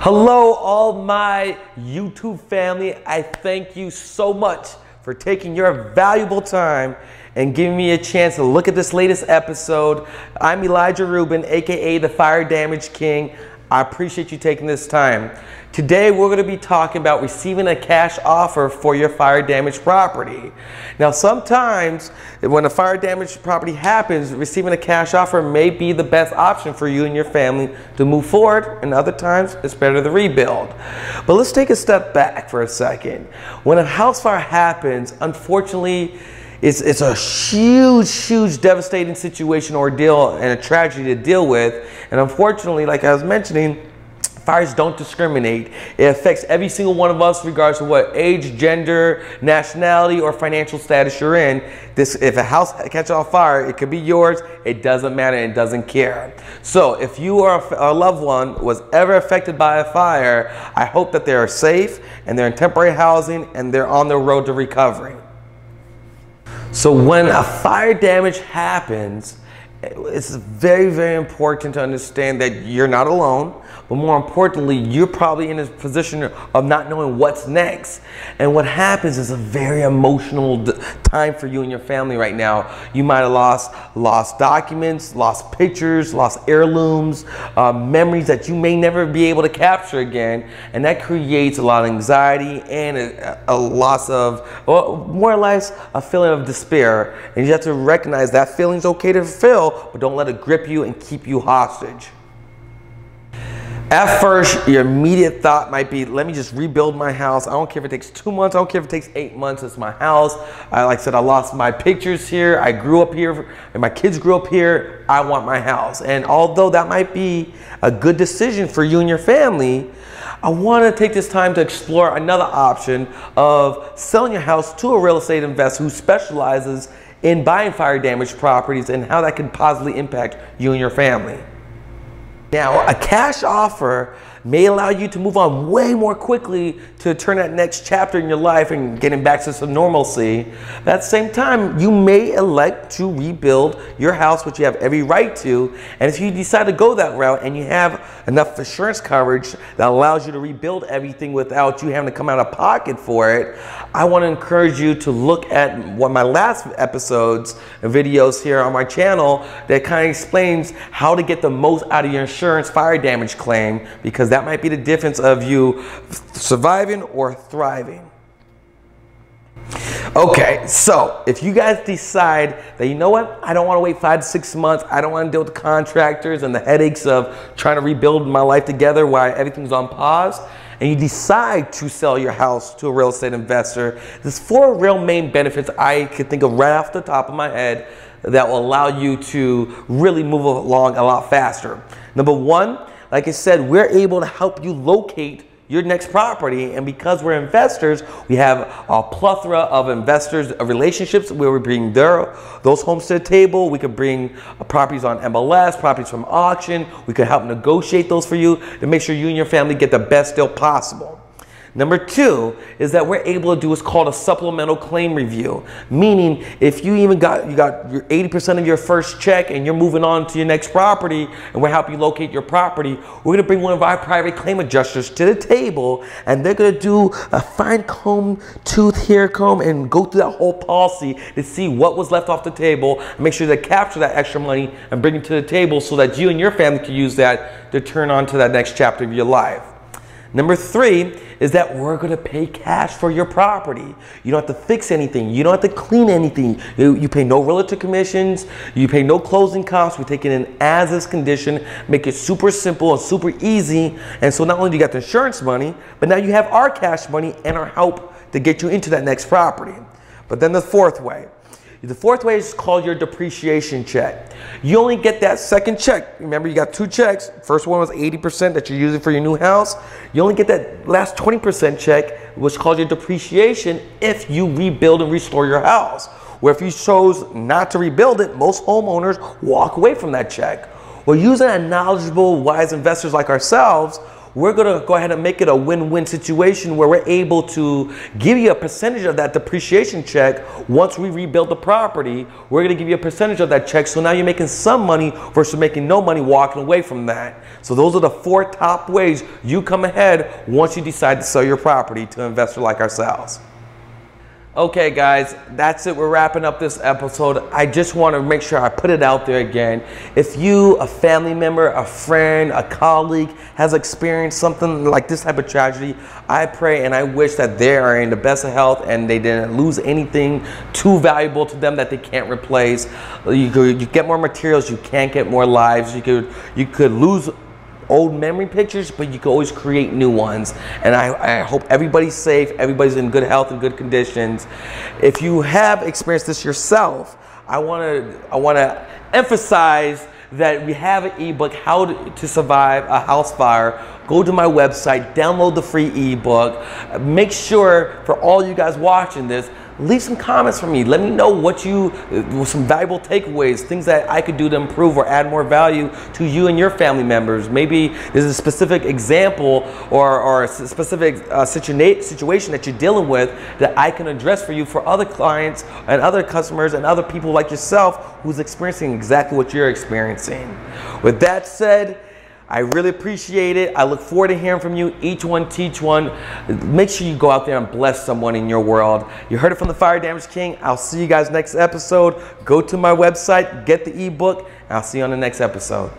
Hello, all my YouTube family. I thank you so much for taking your valuable time and giving me a chance to look at this latest episode. I'm Elijah Rubin, aka the Fire Damage King. I appreciate you taking this time. Today we're going to be talking about receiving a cash offer for your fire damaged property. Now sometimes when a fire damaged property happens, receiving a cash offer may be the best option for you and your family to move forward, and other times it's better to rebuild. But let's take a step back for a second. When a house fire happens, unfortunately, it's a huge devastating situation, ordeal, and a tragedy to deal with. And unfortunately, like I was mentioning, fires don't discriminate. It affects every single one of us regardless of what age, gender, nationality, or financial status you're in. If a house catches on fire, it could be yours. It doesn't matter, and it doesn't care. So if you or a loved one was ever affected by a fire, I hope that they are safe and they're in temporary housing and they're on their road to recovery. So when a fire damage happens, it's very important to understand that you're not alone, but more importantly, you're probably in a position of not knowing what's next. And what happens is a very emotional time for you and your family right now. You might have lost documents, lost pictures, lost heirlooms, memories that you may never be able to capture again. And that creates a lot of anxiety and a loss of, or more or less, a feeling of despair. And you have to recognize that feeling's okay to feel, but don't let it grip you and keep you hostage. At first, your immediate thought might be, let me just rebuild my house. I don't care if it takes 2 months. I don't care if it takes 8 months. It's my house. Like I said, I lost my pictures here. I grew up here, and my kids grew up here. I want my house. And although that might be a good decision for you and your family, I want to take this time to explore another option of selling your house to a real estate investor who specializes in buying fire damaged properties and how that can positively impact you and your family. Now, a cash offer may allow you to move on way more quickly to turn that next chapter in your life and getting back to some normalcy. At the same time, you may elect to rebuild your house, which you have every right to. And if you decide to go that route and you have enough insurance coverage that allows you to rebuild everything without you having to come out of pocket for it, I want to encourage you to look at one of my last episodes and videos here on my channel that kind of explains how to get the most out of your insurance fire damage claim, because that might be the difference of you surviving or thriving. Okay, so if you guys decide that, you know what, I don't want to wait 5 to 6 months, I don't want to deal with the contractors and the headaches of trying to rebuild my life together while everything's on pause, and you decide to sell your house to a real estate investor, there's 4 real main benefits I could think of right off the top of my head that will allow you to really move along a lot faster. Number 1, like I said, we're able to help you locate your next property, and because we're investors, we have a plethora of investors relationships where we bring those homes to the table. We could bring properties on MLS, properties from auction. We could help negotiate those for you to make sure you and your family get the best deal possible. Number 2 is that we're able to do what's called a supplemental claim review, meaning if you got your 80% of your first check and you're moving on to your next property and we're helping you locate your property, we're gonna bring one of our private claim adjusters to the table, and they're gonna do a fine tooth hair comb and go through that whole policy to see what was left off the table and make sure they capture that extra money and bring it to the table so that you and your family can use that to turn on to that next chapter of your life. Number 3 is that we're going to pay cash for your property. You don't have to fix anything. You don't have to clean anything. You pay no realtor commissions. You pay no closing costs. We take it in as-is condition, make it super simple and super easy. And so not only do you got the insurance money, but now you have our cash money and our help to get you into that next property. But then the 4th way. The 4th way is called your depreciation check. You only get that second check. Remember, you got 2 checks. First one was 80% that you're using for your new house. You only get that last 20% check, which is called your depreciation, if you rebuild and restore your house. Where if you chose not to rebuild it, most homeowners walk away from that check. Well, using knowledgeable, wise investors like ourselves, we're going to go ahead and make it a win-win situation where we're able to give you a percentage of that depreciation check. Once we rebuild the property, we're going to give you a percentage of that check. So now you're making some money versus making no money walking away from that. So those are the 4 top ways you come ahead once you decide to sell your property to an investor like ourselves. Okay guys, that's it. We're wrapping up this episode. I just want to make sure I put it out there again. If you, a family member, a friend, a colleague has experienced something like this type of tragedy, I pray and I wish that they are in the best of health and they didn't lose anything too valuable to them that they can't replace. You get more materials, you can't get more lives. You could lose old memory pictures, but you can always create new ones. And I hope everybody's safe, everybody's in good health and good conditions. If you have experienced this yourself, I want to emphasize that we have an ebook, How to Survive a House Fire. Go to my website, download the free ebook. Make sure, for all you guys watching this, leave some comments for me. Let me know some valuable takeaways, things that I could do to improve or add more value to you and your family members. Maybe there's a specific example or a specific situation that you're dealing with that I can address for you for other clients and other customers and other people like yourself who's experiencing exactly what you're experiencing. With that said, I really appreciate it. I look forward to hearing from you. Each one, teach one. Make sure you go out there and bless someone in your world. You heard it from the Fire Damage King. I'll see you guys next episode. Go to my website, get the ebook, and I'll see you on the next episode.